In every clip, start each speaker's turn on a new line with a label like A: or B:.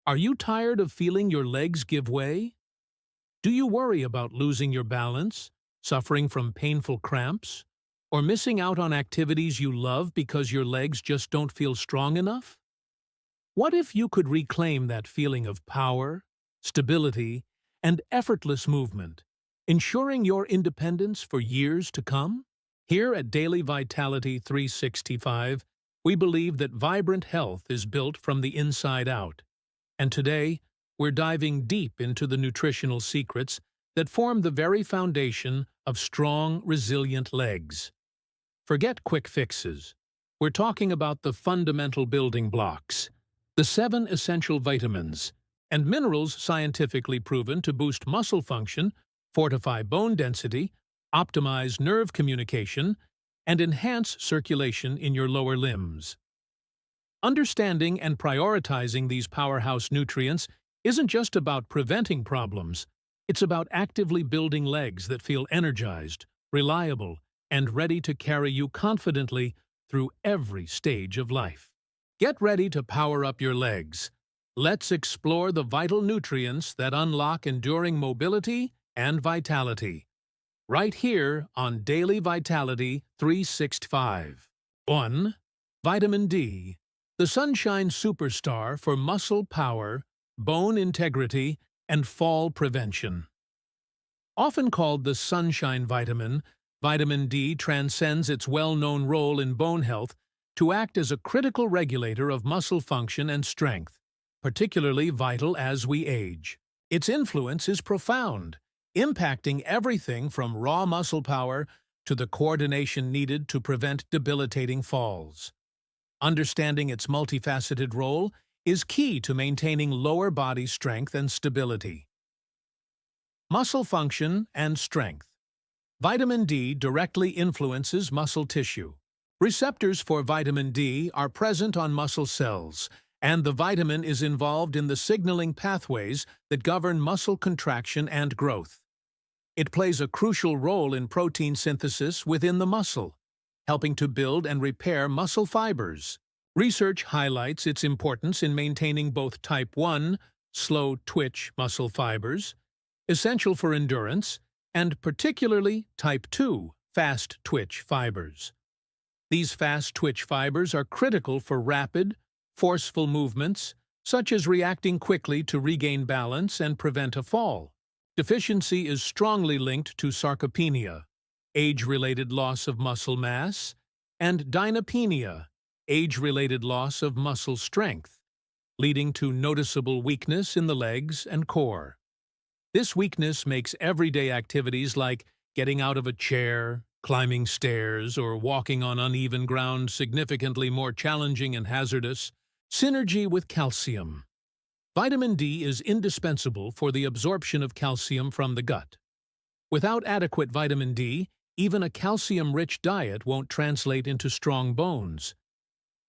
A: Are you tired of feeling your legs give way? Do you worry about losing your balance, suffering from painful cramps, or missing out on activities you love because your legs just don't feel strong enough? What if you could reclaim that feeling of power, stability, and effortless movement, ensuring your independence for years to come? Here at Daily Vitality 365, we believe that vibrant health is built from the inside out. And today, we're diving deep into the nutritional secrets that form the very foundation of strong, resilient legs. Forget quick fixes. We're talking about the fundamental building blocks, the 7 essential vitamins and minerals scientifically proven to boost muscle function, fortify bone density, optimize nerve communication, and enhance circulation in your lower limbs. Understanding and prioritizing these powerhouse nutrients isn't just about preventing problems, it's about actively building legs that feel energized, reliable, and ready to carry you confidently through every stage of life. Get ready to power up your legs. Let's explore the vital nutrients that unlock enduring mobility and vitality. Right here on Daily Vitality 365. 1. Vitamin D, the sunshine superstar for muscle power, bone integrity, and fall prevention. Often called the sunshine vitamin, vitamin D transcends its well-known role in bone health to act as a critical regulator of muscle function and strength, particularly vital as we age. Its influence is profound, impacting everything from raw muscle power to the coordination needed to prevent debilitating falls. Understanding its multifaceted role is key to maintaining lower body strength and stability. Muscle function and strength. Vitamin D directly influences muscle tissue. Receptors for vitamin D are present on muscle cells, and the vitamin is involved in the signaling pathways that govern muscle contraction and growth. It plays a crucial role in protein synthesis within the muscle, helping to build and repair muscle fibers. Research highlights its importance in maintaining both type 1, slow-twitch muscle fibers, essential for endurance, and particularly type 2, fast-twitch fibers. These fast-twitch fibers are critical for rapid, forceful movements, such as reacting quickly to regain balance and prevent a fall. Deficiency is strongly linked to sarcopenia, age-related loss of muscle mass, and dynapenia, age-related loss of muscle strength, leading to noticeable weakness in the legs and core. This weakness makes everyday activities like getting out of a chair, climbing stairs, or walking on uneven ground significantly more challenging and hazardous. Synergy with calcium. Vitamin D is indispensable for the absorption of calcium from the gut. Without adequate vitamin D, even a calcium-rich diet won't translate into strong bones.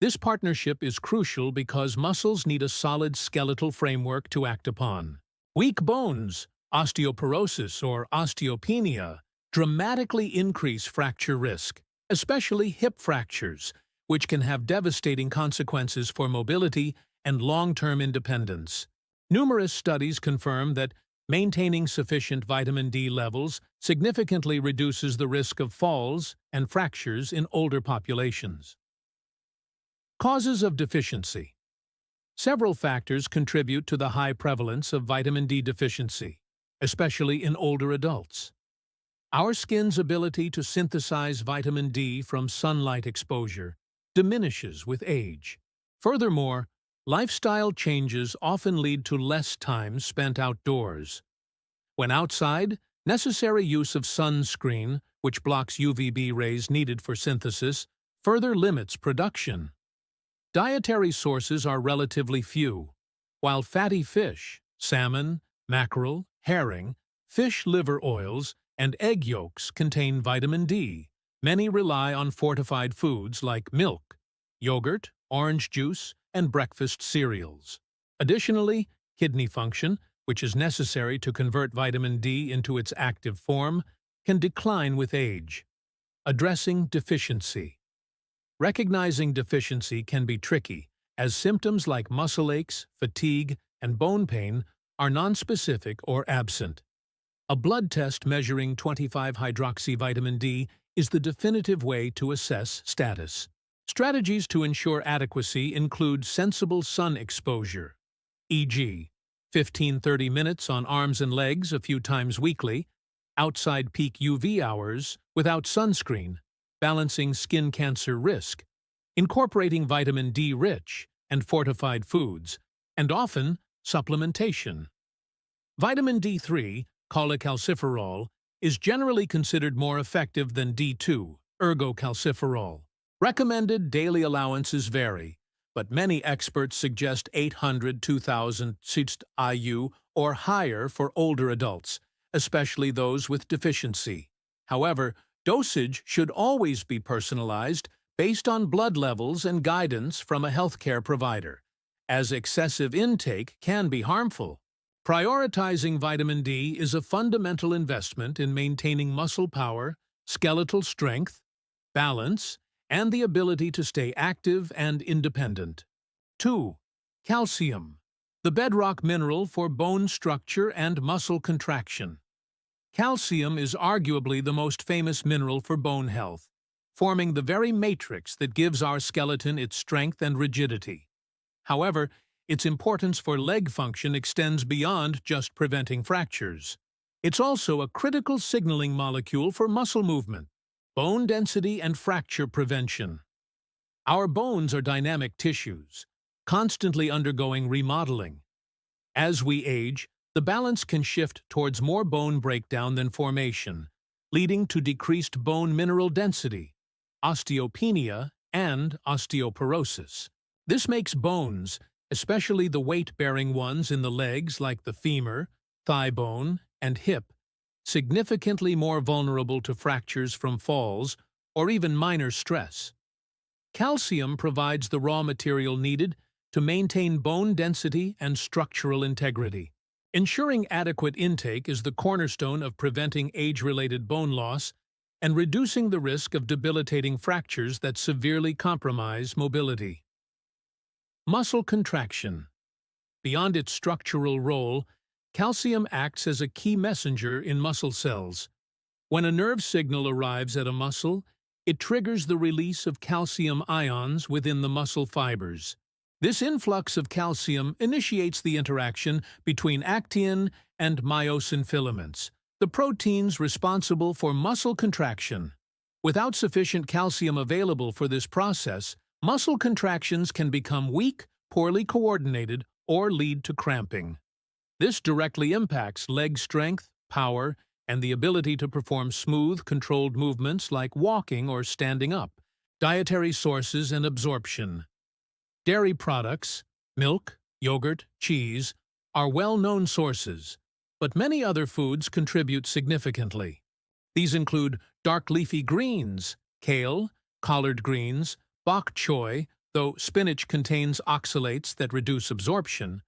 A: This partnership is crucial because muscles need a solid skeletal framework to act upon. Weak bones, osteoporosis or osteopenia, dramatically increase fracture risk, especially hip fractures, which can have devastating consequences for mobility and long-term independence. Numerous studies confirm that maintaining sufficient vitamin D levels significantly reduces the risk of falls and fractures in older populations. Causes of deficiency. Several factors contribute to the high prevalence of vitamin D deficiency, especially in older adults. Our skin's ability to synthesize vitamin D from sunlight exposure diminishes with age. Furthermore, lifestyle changes often lead to less time spent outdoors. When outside, necessary use of sunscreen, which blocks UVB rays needed for synthesis, further limits production. Dietary sources are relatively few. While fatty fish, salmon, mackerel, herring, fish liver oils, and egg yolks contain vitamin D, many rely on fortified foods like milk, yogurt, orange juice, and breakfast cereals. Additionally, kidney function, which is necessary to convert vitamin D into its active form, can decline with age. Addressing deficiency. Recognizing deficiency can be tricky, as symptoms like muscle aches, fatigue, and bone pain are nonspecific or absent. A blood test measuring 25-hydroxyvitamin D is the definitive way to assess status. Strategies to ensure adequacy include sensible sun exposure, e.g., 15–30 minutes on arms and legs a few times weekly, outside peak UV hours, without sunscreen, balancing skin cancer risk, incorporating vitamin D-rich and fortified foods, and often supplementation. Vitamin D3, cholecalciferol, is generally considered more effective than D2, ergocalciferol. Recommended daily allowances vary, but many experts suggest 800–2,000 IU or higher for older adults, especially those with deficiency. However, dosage should always be personalized based on blood levels and guidance from a healthcare provider, as excessive intake can be harmful. Prioritizing vitamin D is a fundamental investment in maintaining muscle power, skeletal strength, balance, and the ability to stay active and independent. 2. Calcium, the bedrock mineral for bone structure and muscle contraction. Calcium is arguably the most famous mineral for bone health, forming the very matrix that gives our skeleton its strength and rigidity. However, its importance for leg function extends beyond just preventing fractures. It's also a critical signaling molecule for muscle movement, bone density, and fracture prevention. Our bones are dynamic tissues, constantly undergoing remodeling. As we age, the balance can shift towards more bone breakdown than formation, leading to decreased bone mineral density, osteopenia, and osteoporosis. This makes bones, especially the weight-bearing ones in the legs like the femur, thigh bone, and hip, significantly more vulnerable to fractures from falls or even minor stress. Calcium provides the raw material needed to maintain bone density and structural integrity. Ensuring adequate intake is the cornerstone of preventing age-related bone loss and reducing the risk of debilitating fractures that severely compromise mobility. Muscle contraction. Beyond its structural role, calcium acts as a key messenger in muscle cells. When a nerve signal arrives at a muscle, it triggers the release of calcium ions within the muscle fibers. This influx of calcium initiates the interaction between actin and myosin filaments, the proteins responsible for muscle contraction. Without sufficient calcium available for this process, muscle contractions can become weak, poorly coordinated, or lead to cramping. This directly impacts leg strength, power, and the ability to perform smooth, controlled movements like walking or standing up. Dietary sources and absorption. Dairy products, milk, yogurt, cheese, are well-known sources, but many other foods contribute significantly. These include dark leafy greens, kale, collard greens, bok choy, though spinach contains oxalates that reduce absorption,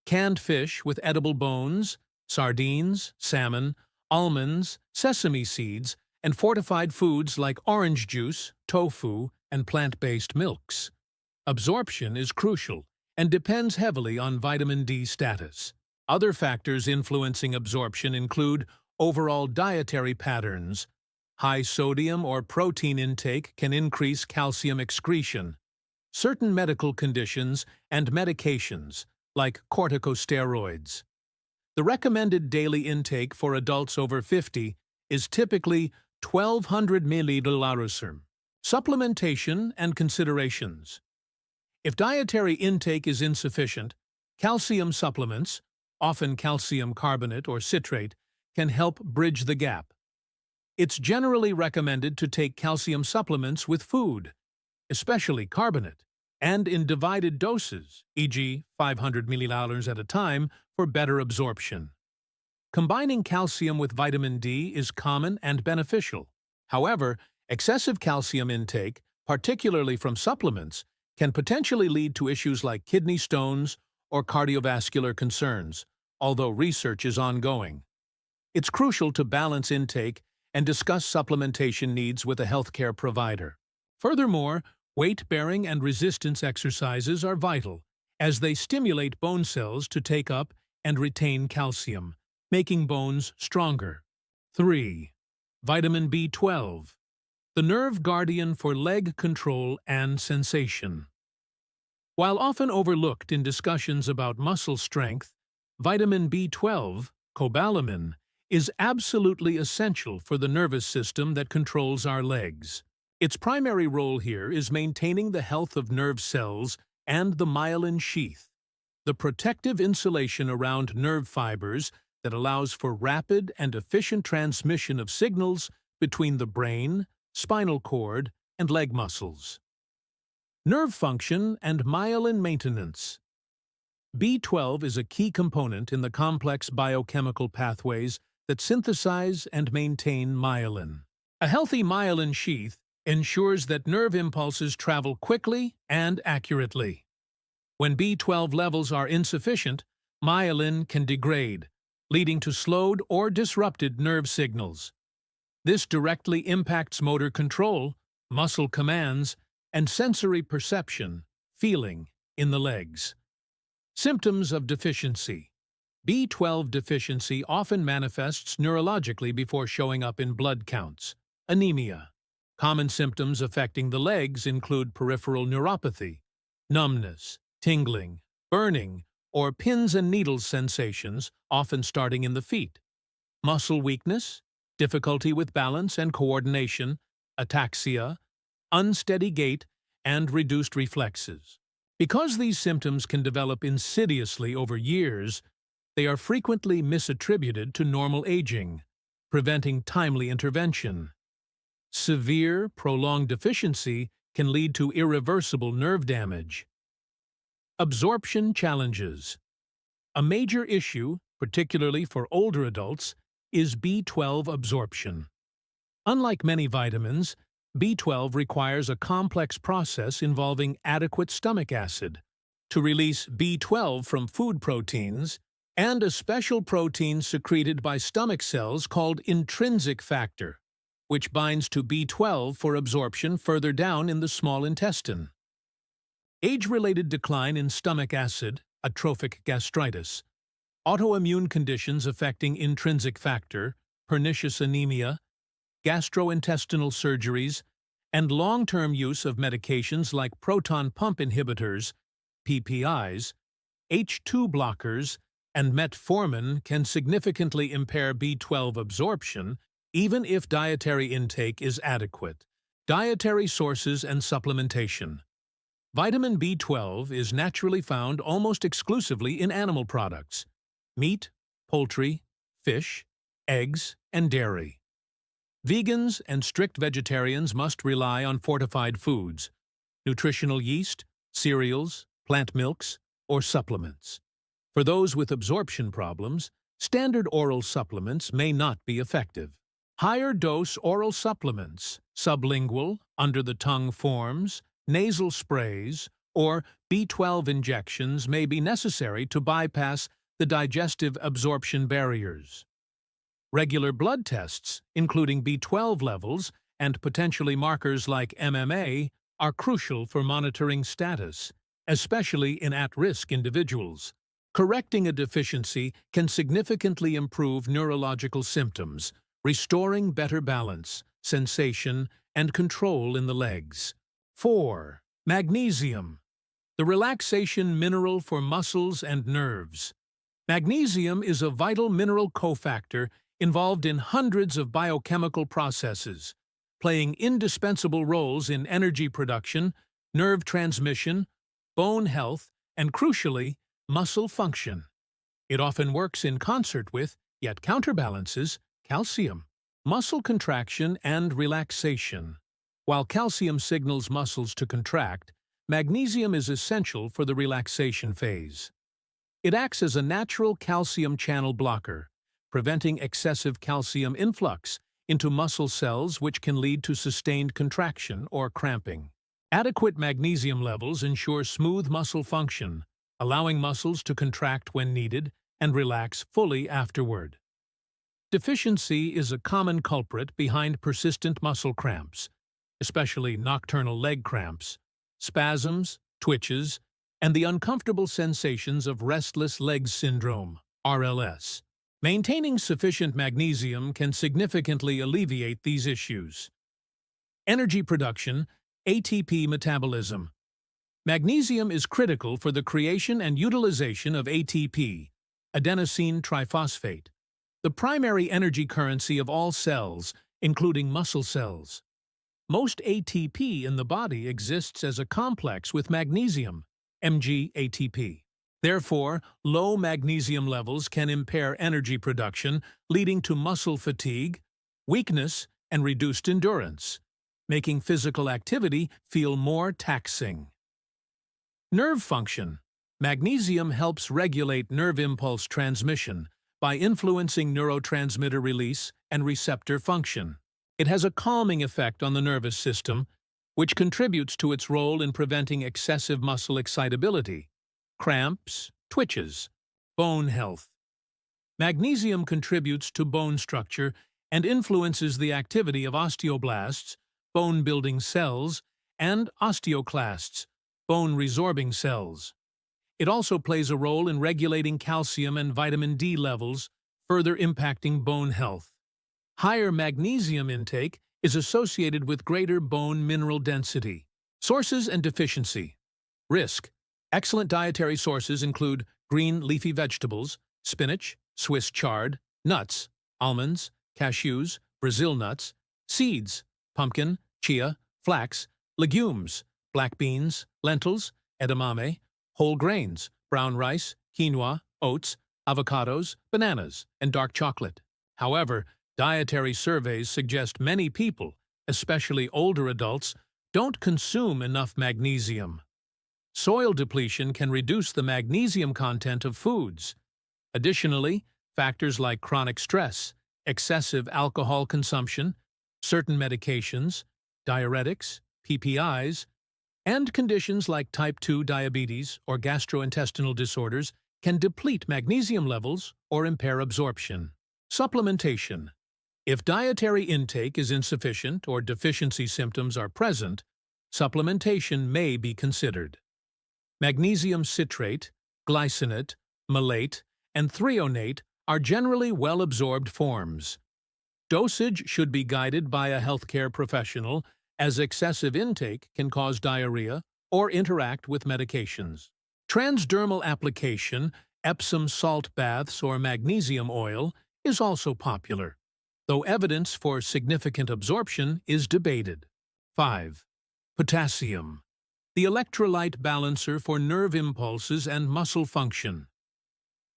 A: canned fish with edible bones, sardines, salmon, almonds, sesame seeds, and fortified foods like orange juice, tofu, and plant-based milks. Absorption is crucial and depends heavily on vitamin D status. Other factors influencing absorption include overall dietary patterns. High sodium or protein intake can increase calcium excretion. Certain medical conditions and medications, like corticosteroids. The recommended daily intake for adults over 50 is typically 1,200 ml. Supplementation and considerations. If dietary intake is insufficient, calcium supplements, often calcium carbonate or citrate, can help bridge the gap. It's generally recommended to take calcium supplements with food, especially carbonate, and in divided doses, e.g. 500 ml at a time, for better absorption. Combining calcium with vitamin D is common and beneficial. However, excessive calcium intake, particularly from supplements, can potentially lead to issues like kidney stones or cardiovascular concerns, although research is ongoing. It's crucial to balance intake and discuss supplementation needs with a healthcare provider. Furthermore, weight-bearing and resistance exercises are vital, as they stimulate bone cells to take up and retain calcium, making bones stronger. 3. Vitamin B12, the nerve guardian for leg control and sensation. While often overlooked in discussions about muscle strength, vitamin B12, cobalamin, is absolutely essential for the nervous system that controls our legs. Its primary role here is maintaining the health of nerve cells and the myelin sheath, the protective insulation around nerve fibers that allows for rapid and efficient transmission of signals between the brain, spinal cord, and leg muscles. Nerve function and myelin maintenance. B12 is a key component in the complex biochemical pathways that synthesize and maintain myelin. A healthy myelin sheath ensures that nerve impulses travel quickly and accurately. When B12 levels are insufficient, myelin can degrade, leading to slowed or disrupted nerve signals. This directly impacts motor control, muscle commands, and sensory perception, feeling, in the legs. Symptoms of deficiency. B12 deficiency often manifests neurologically before showing up in blood counts. Anemia. Common symptoms affecting the legs include peripheral neuropathy, numbness, tingling, burning, or pins and needles sensations, often starting in the feet. Muscle weakness, difficulty with balance and coordination, ataxia, unsteady gait, and reduced reflexes. Because these symptoms can develop insidiously over years, they are frequently misattributed to normal aging, preventing timely intervention. Severe, prolonged deficiency can lead to irreversible nerve damage. Absorption challenges. A major issue, particularly for older adults, is B12 absorption. Unlike many vitamins, B12 requires a complex process involving adequate stomach acid to release B12 from food proteins and a special protein secreted by stomach cells called intrinsic factor, which binds to B12 for absorption further down in the small intestine. Age-related decline in stomach acid, atrophic gastritis, autoimmune conditions affecting intrinsic factor, pernicious anemia, gastrointestinal surgeries, and long-term use of medications like proton pump inhibitors, PPIs, H2 blockers, and metformin can significantly impair B12 absorption even if dietary intake is adequate. Dietary sources and supplementation. Vitamin B12 is naturally found almost exclusively in animal products: meat, poultry, fish, eggs, and dairy. Vegans and strict vegetarians must rely on fortified foods, nutritional yeast, cereals, plant milks, or supplements. For those with absorption problems, standard oral supplements may not be effective. Higher-dose oral supplements, sublingual, under-the-tongue forms, nasal sprays, or B12 injections may be necessary to bypass the digestive absorption barriers. Regular blood tests, including B12 levels and potentially markers like MMA, are crucial for monitoring status, especially in at-risk individuals. Correcting a deficiency can significantly improve neurological symptoms, restoring better balance, sensation, and control in the legs. 4. Magnesium, the relaxation mineral for muscles and nerves. Magnesium is a vital mineral cofactor involved in hundreds of biochemical processes, playing indispensable roles in energy production, nerve transmission, bone health, and crucially, muscle function. It often works in concert with, yet counterbalances, calcium, muscle contraction and relaxation. While calcium signals muscles to contract, magnesium is essential for the relaxation phase. It acts as a natural calcium channel blocker, preventing excessive calcium influx into muscle cells, which can lead to sustained contraction or cramping. Adequate magnesium levels ensure smooth muscle function, allowing muscles to contract when needed and relax fully afterward. Deficiency is a common culprit behind persistent muscle cramps, especially nocturnal leg cramps, spasms, twitches, and the uncomfortable sensations of restless legs syndrome, RLS. Maintaining sufficient magnesium can significantly alleviate these issues. Energy production, ATP metabolism. Magnesium is critical for the creation and utilization of ATP, adenosine triphosphate, the primary energy currency of all cells, including muscle cells. Most ATP in the body exists as a complex with magnesium, Mg-ATP. Therefore, low magnesium levels can impair energy production, leading to muscle fatigue, weakness, and reduced endurance, making physical activity feel more taxing. Nerve function. Magnesium helps regulate nerve impulse transmission by influencing neurotransmitter release and receptor function. It has a calming effect on the nervous system, which contributes to its role in preventing excessive muscle excitability, cramps, twitches, bone health. Magnesium contributes to bone structure and influences the activity of osteoblasts, bone-building cells, and osteoclasts, bone-resorbing cells. It also plays a role in regulating calcium and vitamin D levels, further impacting bone health. Higher magnesium intake is associated with greater bone mineral density. Sources and deficiency. Risk. Excellent dietary sources include green leafy vegetables, spinach, Swiss chard, nuts, almonds, cashews, Brazil nuts, seeds, pumpkin, chia, flax, legumes, black beans, lentils, edamame, whole grains, brown rice, quinoa, oats, avocados, bananas, and dark chocolate. However, dietary surveys suggest many people, especially older adults, don't consume enough magnesium. Soil depletion can reduce the magnesium content of foods. Additionally, factors like chronic stress, excessive alcohol consumption, certain medications, diuretics, PPIs, and conditions like type 2 diabetes or gastrointestinal disorders can deplete magnesium levels or impair absorption. Supplementation. If dietary intake is insufficient or deficiency symptoms are present, supplementation may be considered. Magnesium citrate, glycinate, malate, and threonate are generally well-absorbed forms. Dosage should be guided by a healthcare professional, as excessive intake can cause diarrhea or interact with medications. Transdermal application, Epsom salt baths or magnesium oil, is also popular, though evidence for significant absorption is debated. 5. Potassium, the electrolyte balancer for nerve impulses and muscle function.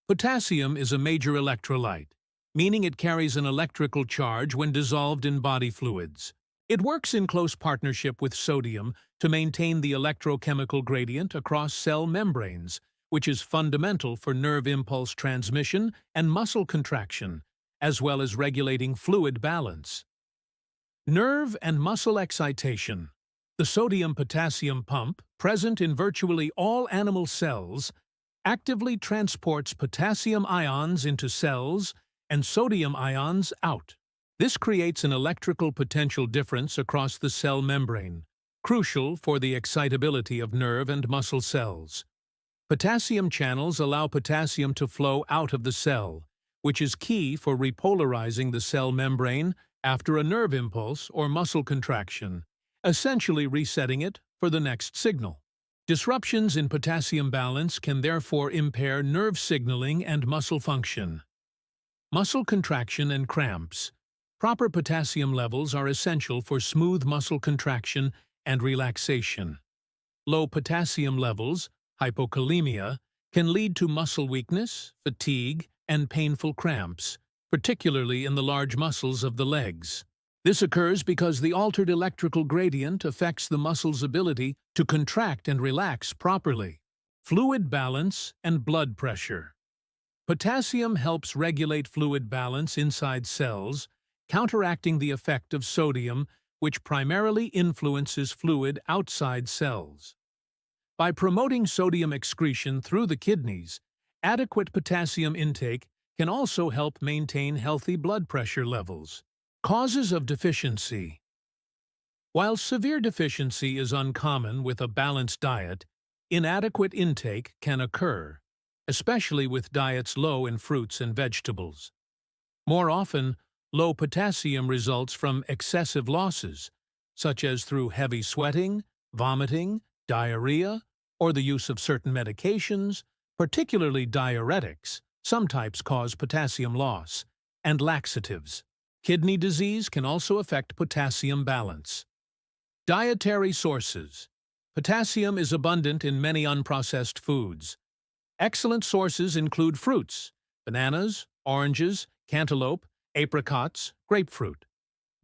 A: Potassium is a major electrolyte, meaning it carries an electrical charge when dissolved in body fluids. It works in close partnership with sodium to maintain the electrochemical gradient across cell membranes, which is fundamental for nerve impulse transmission and muscle contraction, as well as regulating fluid balance. Nerve and muscle excitation. The sodium-potassium pump, present in virtually all animal cells, actively transports potassium ions into cells and sodium ions out. This creates an electrical potential difference across the cell membrane, crucial for the excitability of nerve and muscle cells. Potassium channels allow potassium to flow out of the cell, which is key for repolarizing the cell membrane after a nerve impulse or muscle contraction, essentially resetting it for the next signal. Disruptions in potassium balance can therefore impair nerve signaling and muscle function. Muscle contraction and cramps. Proper potassium levels are essential for smooth muscle contraction and relaxation. Low potassium levels, hypokalemia, can lead to muscle weakness, fatigue, and painful cramps, particularly in the large muscles of the legs. This occurs because the altered electrical gradient affects the muscle's ability to contract and relax properly. Fluid balance and blood pressure. Potassium helps regulate fluid balance inside cells, counteracting the effect of sodium, which primarily influences fluid outside cells. By promoting sodium excretion through the kidneys, adequate potassium intake can also help maintain healthy blood pressure levels. Causes of deficiency. While severe deficiency is uncommon with a balanced diet, Inadequate intake can occur, especially with diets low in fruits and vegetables. More often, low potassium results from excessive losses, such as through heavy sweating, vomiting, diarrhea, or the use of certain medications, particularly diuretics. Some types cause potassium loss, and laxatives. Kidney disease can also affect potassium balance. Dietary sources. Potassium is abundant in many unprocessed foods. Excellent sources include fruits, bananas, oranges, cantaloupe, apricots, grapefruit.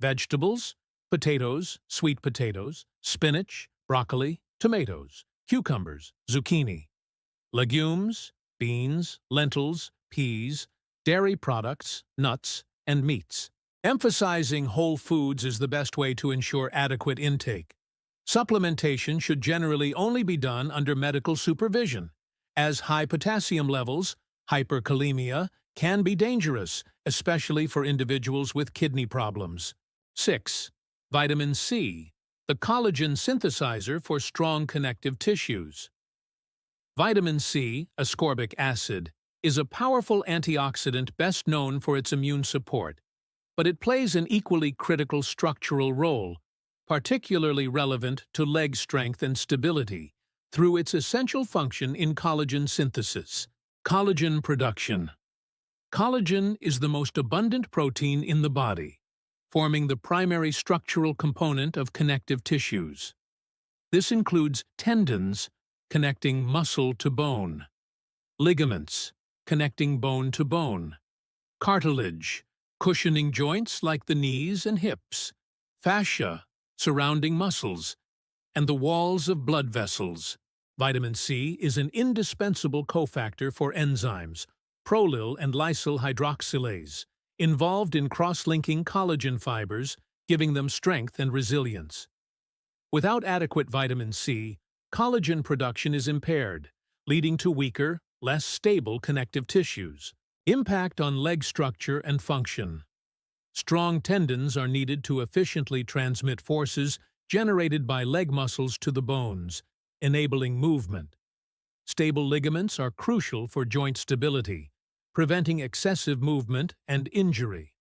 A: Vegetables, potatoes, sweet potatoes, spinach, broccoli, tomatoes, cucumbers, zucchini. Legumes, beans, lentils, peas, dairy products, nuts, and meats. Emphasizing whole foods is the best way to ensure adequate intake. Supplementation should generally only be done under medical supervision, as high potassium levels, hyperkalemia, can be dangerous, especially for individuals with kidney problems. 6. Vitamin C, the collagen synthesizer for strong connective tissues. Vitamin C, ascorbic acid, is a powerful antioxidant best known for its immune support, but it plays an equally critical structural role, particularly relevant to leg strength and stability, through its essential function in collagen synthesis. Collagen production. Collagen is the most abundant protein in the body, forming the primary structural component of connective tissues. This includes tendons, connecting muscle to bone, ligaments, connecting bone to bone, cartilage, cushioning joints like the knees and hips, fascia, surrounding muscles, and the walls of blood vessels. Vitamin C is an indispensable cofactor for enzymes, prolyl and lysyl hydroxylase, involved in cross-linking collagen fibers, giving them strength and resilience. Without adequate vitamin C, collagen production is impaired, leading to weaker, less stable connective tissues. Impact on leg structure and function. Strong tendons are needed to efficiently transmit forces generated by leg muscles to the bones, enabling movement. Stable ligaments are crucial for joint stability, preventing excessive movement and injury.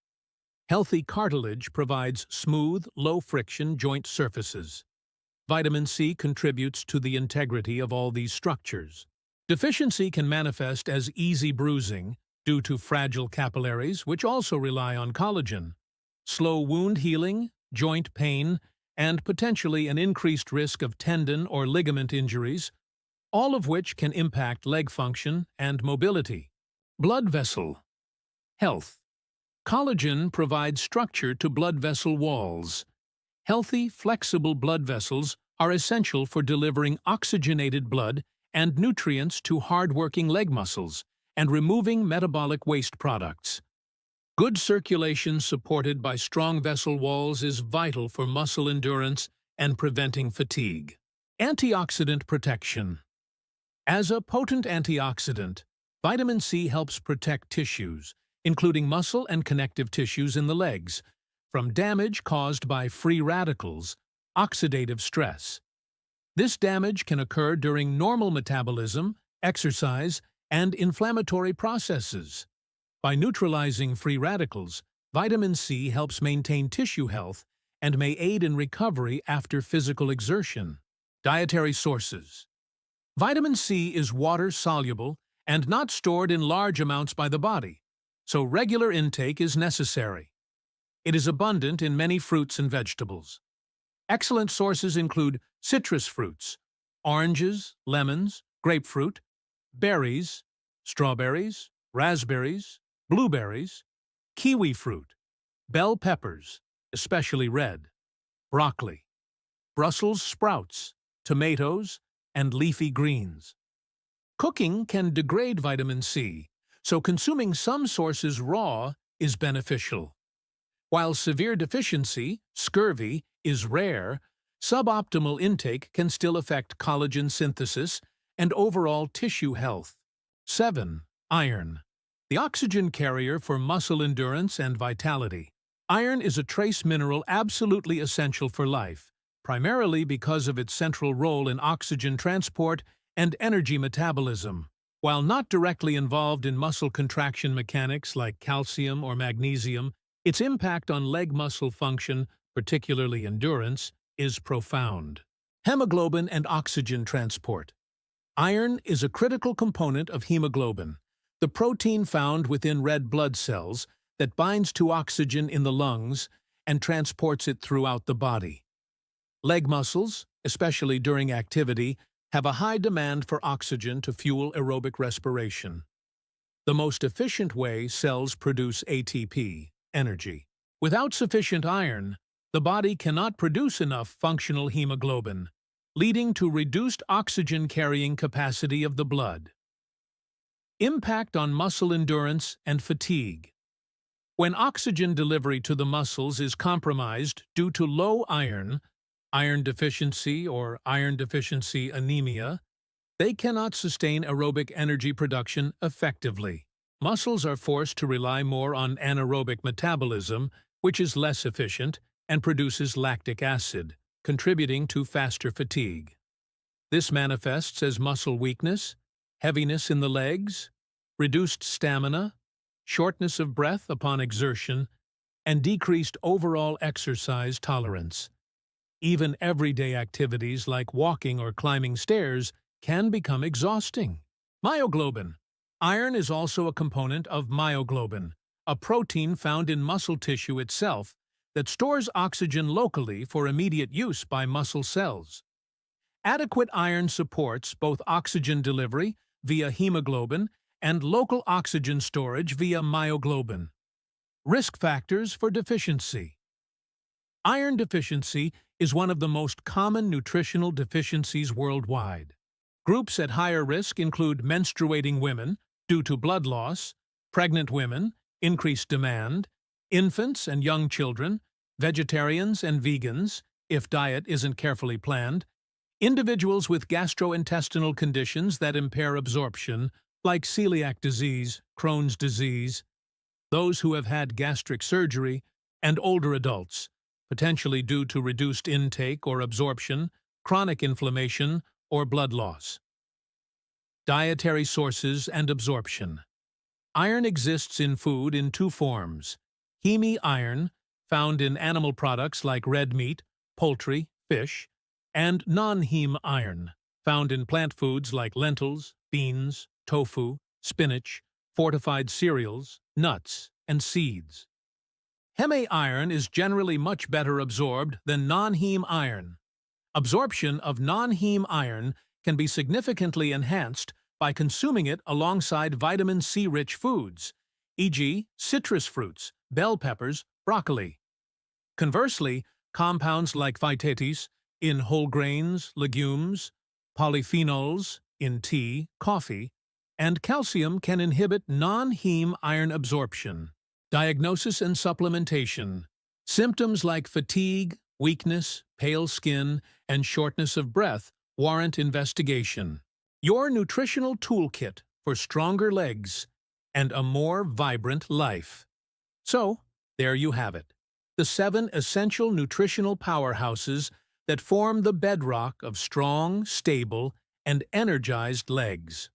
A: Healthy cartilage provides smooth, low-friction joint surfaces. Vitamin C contributes to the integrity of all these structures. Deficiency can manifest as easy bruising due to fragile capillaries, which also rely on collagen, slow wound healing, joint pain, and potentially an increased risk of tendon or ligament injuries, all of which can impact leg function and mobility. Blood vessel health. Collagen provides structure to blood vessel walls. Healthy, flexible blood vessels are essential for delivering oxygenated blood and nutrients to hard-working leg muscles and removing metabolic waste products. Good circulation supported by strong vessel walls is vital for muscle endurance and preventing fatigue. Antioxidant protection. As a potent antioxidant, vitamin C helps protect tissues, including muscle and connective tissues in the legs, from damage caused by free radicals, oxidative stress. This damage can occur during normal metabolism, exercise, and inflammatory processes. By neutralizing free radicals, vitamin C helps maintain tissue health and may aid in recovery after physical exertion. Dietary sources. Vitamin C is water-soluble and not stored in large amounts by the body, so regular intake is necessary. It is abundant in many fruits and vegetables. Excellent sources include citrus fruits, oranges, lemons, grapefruit, berries, strawberries, raspberries, blueberries, kiwi fruit, bell peppers, especially red, broccoli, Brussels sprouts, tomatoes, and leafy greens. Cooking can degrade vitamin C, so consuming some sources raw is beneficial. While severe deficiency, scurvy, is rare, suboptimal intake can still affect collagen synthesis and overall tissue health. 7. Iron. The oxygen carrier for muscle endurance and vitality. Iron is a trace mineral absolutely essential for life, primarily because of its central role in oxygen transport and energy metabolism. While not directly involved in muscle contraction mechanics like calcium or magnesium, its impact on leg muscle function, particularly endurance, is profound. Hemoglobin and oxygen transport. Iron is a critical component of hemoglobin, the protein found within red blood cells that binds to oxygen in the lungs and transports it throughout the body. Leg muscles, especially during activity, have a high demand for oxygen to fuel aerobic respiration. The most efficient way cells produce ATP, energy. Without sufficient iron, the body cannot produce enough functional hemoglobin, leading to reduced oxygen-carrying capacity of the blood. Impact on muscle endurance and fatigue. When oxygen delivery to the muscles is compromised due to low iron deficiency or iron deficiency anemia, they cannot sustain aerobic energy production effectively. Muscles are forced to rely more on anaerobic metabolism, which is less efficient and produces lactic acid, contributing to faster fatigue. This manifests as muscle weakness, heaviness in the legs, reduced stamina, shortness of breath upon exertion, and decreased overall exercise tolerance. Even everyday activities like walking or climbing stairs can become exhausting. Myoglobin. Iron is also a component of myoglobin, a protein found in muscle tissue itself that stores oxygen locally for immediate use by muscle cells. Adequate iron supports both oxygen delivery via hemoglobin and local oxygen storage via myoglobin. Risk factors for deficiency. Iron deficiency is one of the most common nutritional deficiencies worldwide. Groups at higher risk include menstruating women, due to blood loss, pregnant women, increased demand, infants and young children, vegetarians and vegans, if diet isn't carefully planned, individuals with gastrointestinal conditions that impair absorption, like celiac disease, Crohn's disease, those who have had gastric surgery, and older adults, potentially due to reduced intake or absorption, chronic inflammation, or blood loss. Dietary sources and absorption. Iron exists in food in two forms: heme iron, found in animal products like red meat, poultry, fish, and non-heme iron, found in plant foods like lentils, beans, tofu, spinach, fortified cereals, nuts, and seeds. Heme iron is generally much better absorbed than non-heme iron. Absorption of non-heme iron can be significantly enhanced by consuming it alongside vitamin C-rich foods, e.g., citrus fruits, bell peppers, broccoli. Conversely, compounds like phytates in whole grains, legumes, polyphenols in tea, coffee, and calcium can inhibit non-heme iron absorption. Diagnosis and supplementation. Symptoms like fatigue, weakness, pale skin, and shortness of breath warrant investigation. Your nutritional toolkit for stronger legs and a more vibrant life. So, there you have it. The 7 essential nutritional powerhouses that form the bedrock of strong, stable, and energized legs.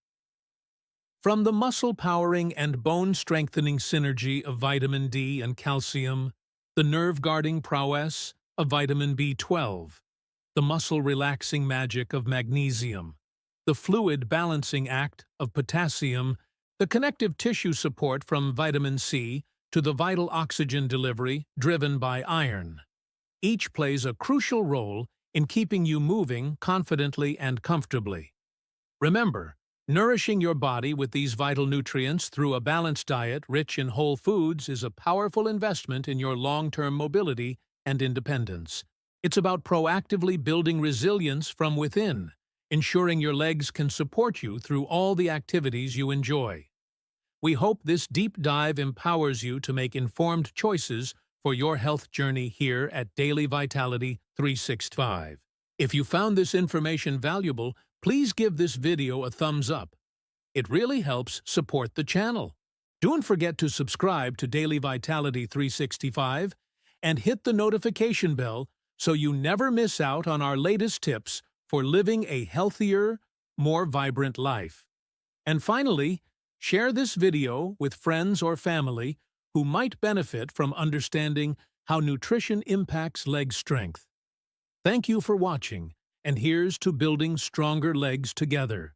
A: From the muscle-powering and bone-strengthening synergy of vitamin D and calcium, the nerve-guarding prowess of vitamin B12, the muscle-relaxing magic of magnesium, the fluid-balancing act of potassium, the connective tissue support from vitamin C, to the vital oxygen delivery driven by iron. Each plays a crucial role in keeping you moving confidently and comfortably. Remember, nourishing your body with these vital nutrients through a balanced diet rich in whole foods is a powerful investment in your long-term mobility and independence. It's about proactively building resilience from within, ensuring your legs can support you through all the activities you enjoy. We hope this deep dive empowers you to make informed choices for your health journey here at Daily Vitality 365. If you found this information valuable, please give this video a thumbs up. It really helps support the channel. Don't forget to subscribe to Daily Vitality 365 and hit the notification bell so you never miss out on our latest tips for living a healthier, more vibrant life. And finally, share this video with friends or family who might benefit from understanding how nutrition impacts leg strength. Thank you for watching, and here's to building stronger legs together.